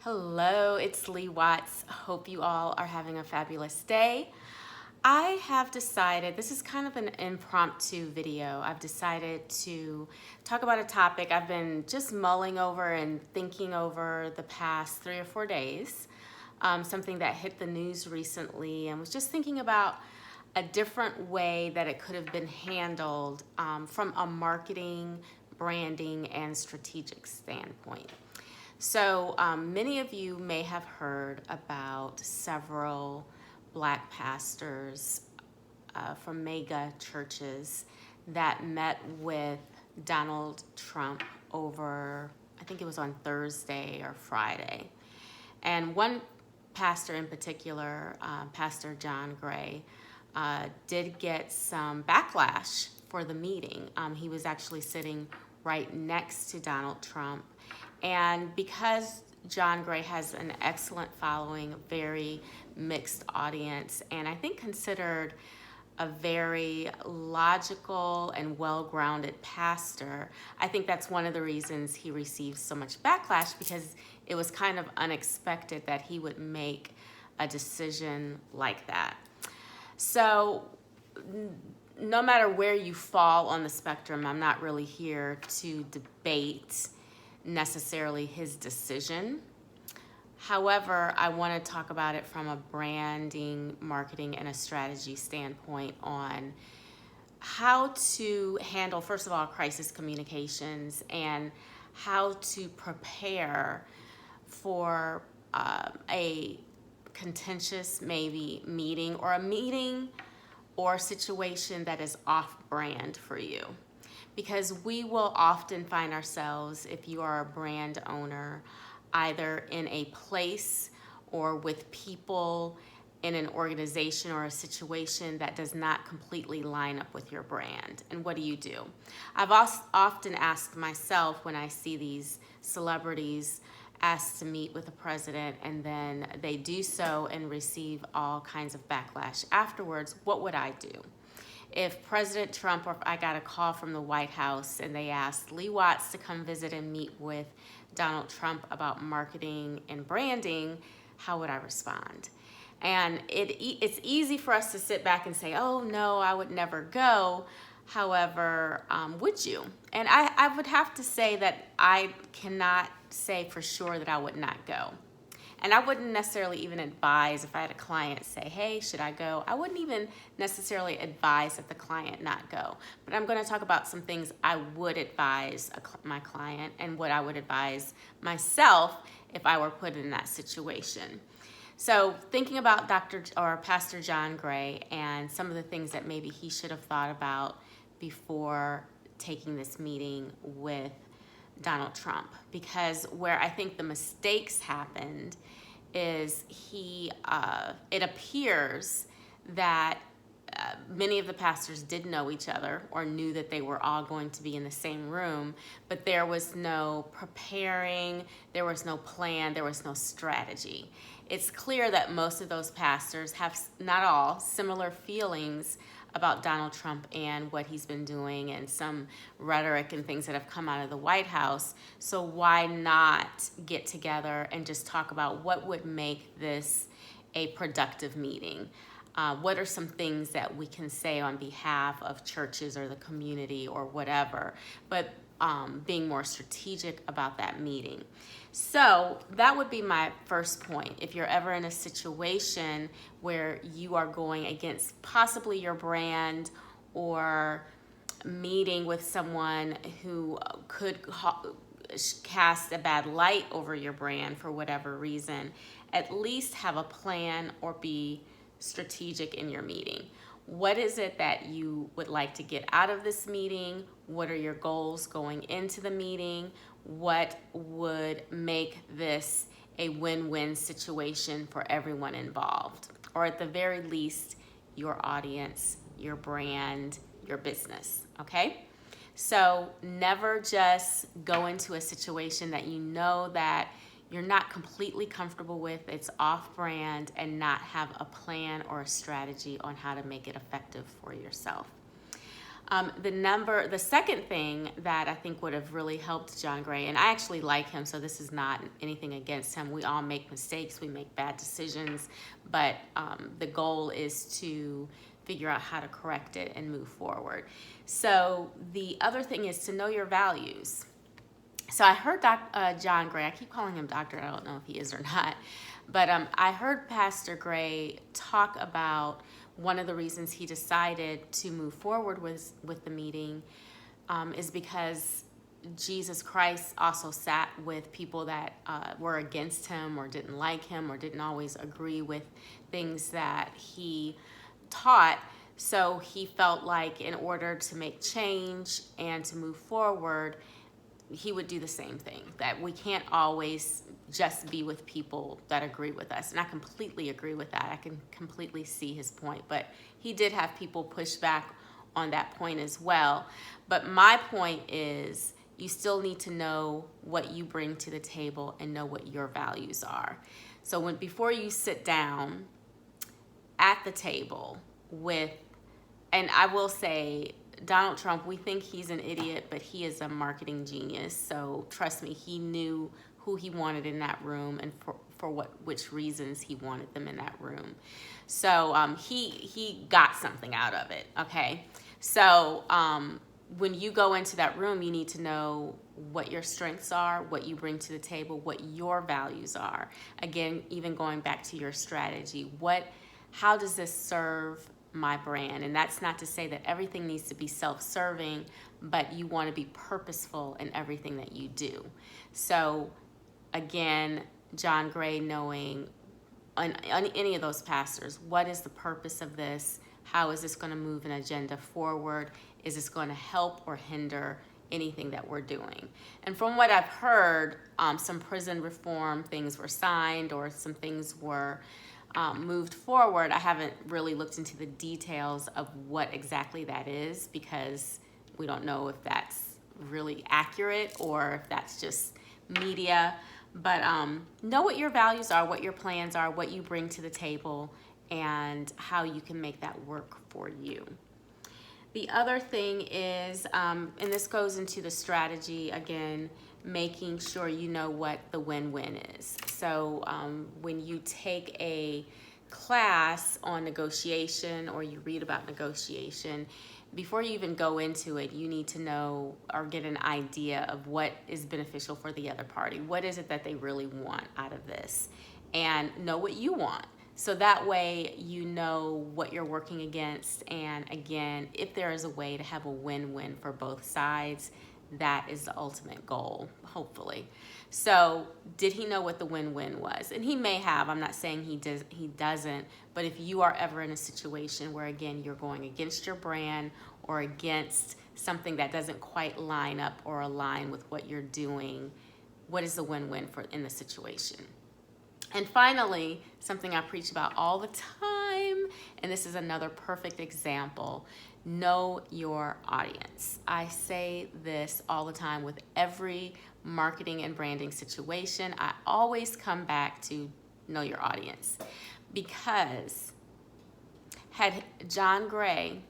Hello, it's Lee Watts. Hope you all are having a fabulous day. I have decided, this is kind of an impromptu video. I've decided to talk about a topic I've been just mulling over and thinking over the past 3 or 4 days. Something that hit the news recently, and was just thinking about a different way that it could have been handled from a marketing, branding, and strategic standpoint. So many of you may have heard about several black pastors from mega churches that met with Donald Trump over, I think it was on Thursday or Friday. And one pastor in particular, Pastor John Gray, did get some backlash for the meeting. He was actually sitting right next to Donald Trump. And because John Gray has an excellent following, a very mixed audience, and I think considered a very logical and well-grounded pastor, I think that's one of the reasons he received so much backlash, because it was kind of unexpected that he would make a decision like that. So no matter where you fall on the spectrum, I'm not really here to debate necessarily his decision. However, I want to talk about it from a branding, marketing, and a strategy standpoint on how to handle, first of all, crisis communications and how to prepare for a contentious maybe meeting or situation that is off-brand for you. Because we will often find ourselves, if you are a brand owner, either in a place or with people in an organization or a situation that does not completely line up with your brand. And what do? I've often asked myself, when I see these celebrities asked to meet with the president and then they do so and receive all kinds of backlash afterwards, what would I do? If President Trump, or if I got a call from the White House and they asked Lee Watts to come visit and meet with Donald Trump about marketing and branding, how would I respond? And it's easy for us to sit back and say, oh no, I would never go. However, would you? And I would have to say that I cannot say for sure that I would not go. And I wouldn't necessarily even advise, if I had a client say, hey, should I go? I wouldn't even necessarily advise that the client not go. But I'm going to talk about some things I would advise my client and what I would advise myself if I were put in that situation. So thinking about Pastor John Gray and some of the things that maybe he should have thought about before taking this meeting with Donald Trump, because where I think the mistakes happened is it appears that many of the pastors did know each other or knew that they were all going to be in the same room, but there was no preparing, there was no plan, there was no strategy. It's clear that most of those pastors have, not all, similar feelings about Donald Trump and what he's been doing and some rhetoric and things that have come out of the White House. So why not get together and just talk about what would make this a productive meeting? What are some things that we can say on behalf of churches or the community or whatever, but being more strategic about that meeting. So that would be my first point. If you're ever in a situation where you are going against possibly your brand or meeting with someone who could cast a bad light over your brand for whatever reason, at least have a plan or be strategic in your meeting. What is it that you would like to get out of this meeting? What are your goals going into the meeting? What would make this a win-win situation for everyone involved? Or at the very least, your audience, your brand, your business, okay? So never just go into a situation that you know that you're not completely comfortable with, it's off-brand, and not have a plan or a strategy on how to make it effective for yourself. The second thing that I think would have really helped John Gray, and I actually like him, so this is not anything against him. We all make mistakes, we make bad decisions, but the goal is to figure out how to correct it and move forward. So the other thing is to know your values. So I heard John Gray, I keep calling him doctor, I don't know if he is or not, but I heard Pastor Gray talk about one of the reasons he decided to move forward with the meeting is because Jesus Christ also sat with people that were against him or didn't like him or didn't always agree with things that he taught. So he felt like in order to make change and to move forward, he would do the same thing, that we can't always just be with people that agree with us. And I completely agree with that. I can completely see his point, but he did have people push back on that point as well. But my point is you still need to know what you bring to the table and know what your values are. So before you sit down at the table with, and I will say, Donald Trump, we think he's an idiot, but he is a marketing genius. So trust me, he knew who he wanted in that room and for which reasons he wanted them in that room. So he got something out of it, okay? So when you go into that room, you need to know what your strengths are, what you bring to the table, what your values are. Again, even going back to your strategy, how does this serve my brand? And that's not to say that everything needs to be self-serving, but you want to be purposeful in everything that you do. So again, John Gray knowing on any of those pastors, what is the purpose of this? How is this going to move an agenda forward? Is this going to help or hinder anything that we're doing? And from what I've heard, some prison reform things were signed or some things were moved forward. I haven't really looked into the details of what exactly that is because we don't know if that's really accurate or if that's just media. But know what your values are, what your plans are, what you bring to the table, and how you can make that work for you. The other thing is, and this goes into the strategy again, making sure you know what the win-win is. So when you take a class on negotiation or you read about negotiation, before you even go into it, you need to know or get an idea of what is beneficial for the other party. What is it that they really want out of this? And know what you want. So that way you know what you're working against. And again, if there is a way to have a win-win for both sides, that is the ultimate goal, hopefully. So did he know what the win-win was? And he may have. I'm not saying he doesn't. But if you are ever in a situation where, again, you're going against your brand or against something that doesn't quite line up or align with what you're doing, what is the win-win in the situation? And finally, something I preach about all the time, and this is another perfect example, know your audience. I say this all the time with every marketing and branding situation. I always come back to know your audience, because had John Gray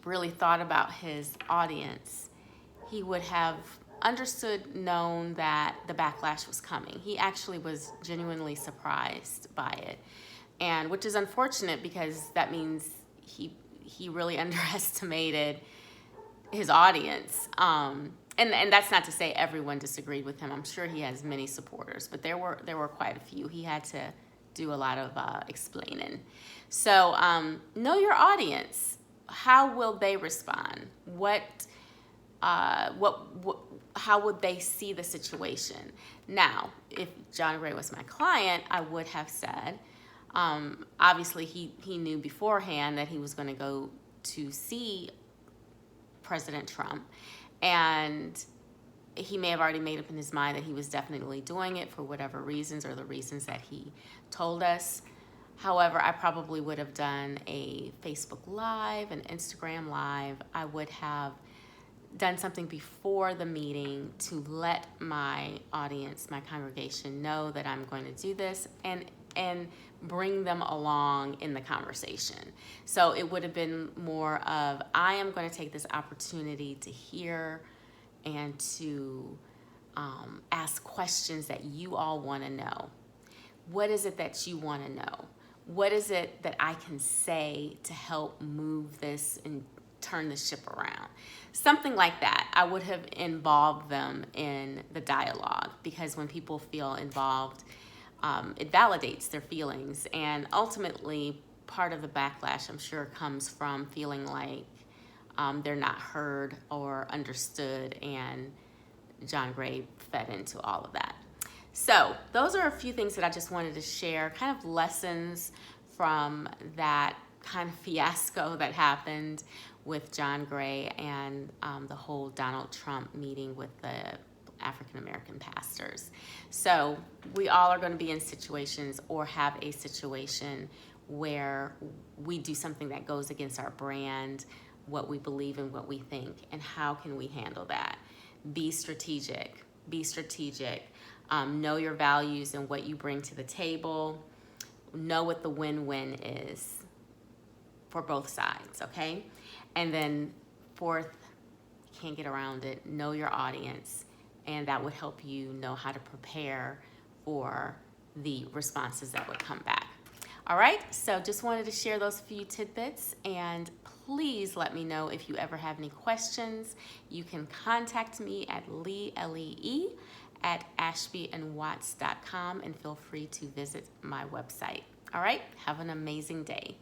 really thought about his audience, he would have understood, known that the backlash was coming. He actually was genuinely surprised by it, and which is unfortunate because that means he really underestimated his audience. And that's not to say everyone disagreed with him. I'm sure he has many supporters, but there were quite a few. He had to do a lot of explaining. So know your audience. How will they respond? How would they see the situation? Now, if John Gray was my client, I would have said, obviously he knew beforehand that he was going to go to see President Trump, and he may have already made up in his mind that he was definitely doing it for whatever reasons or the reasons that he told us. However, I probably would have done a Facebook Live, an Instagram Live. I would have done something before the meeting to let my audience, my congregation, know that I'm going to do this. And and bring them along in the conversation. So it would have been more of, I am going to take this opportunity to hear and to ask questions that you all want to know. What is it that you want to know? What is it that I can say to help move this and turn the ship around? Something like that. I would have involved them in the dialogue, because when people feel involved, it validates their feelings. And ultimately, part of the backlash, I'm sure, comes from feeling like they're not heard or understood, and John Gray fed into all of that. So those are a few things that I just wanted to share, kind of lessons from that kind of fiasco that happened with John Gray and the whole Donald Trump meeting with the African-American pastors. So we all are going to be in situations or have a situation where we do something that goes against our brand, what we believe and what we think, and how can we handle that? Be strategic. Be strategic. Know your values and what you bring to the table. Know what the win-win is for both sides, okay? And then fourth, you can't get around it, know your audience, and that would help you know how to prepare for the responses that would come back. All right, so just wanted to share those few tidbits, and please let me know if you ever have any questions. You can contact me at Lee, at ashbyandwatts.com, and feel free to visit my website. All right, have an amazing day.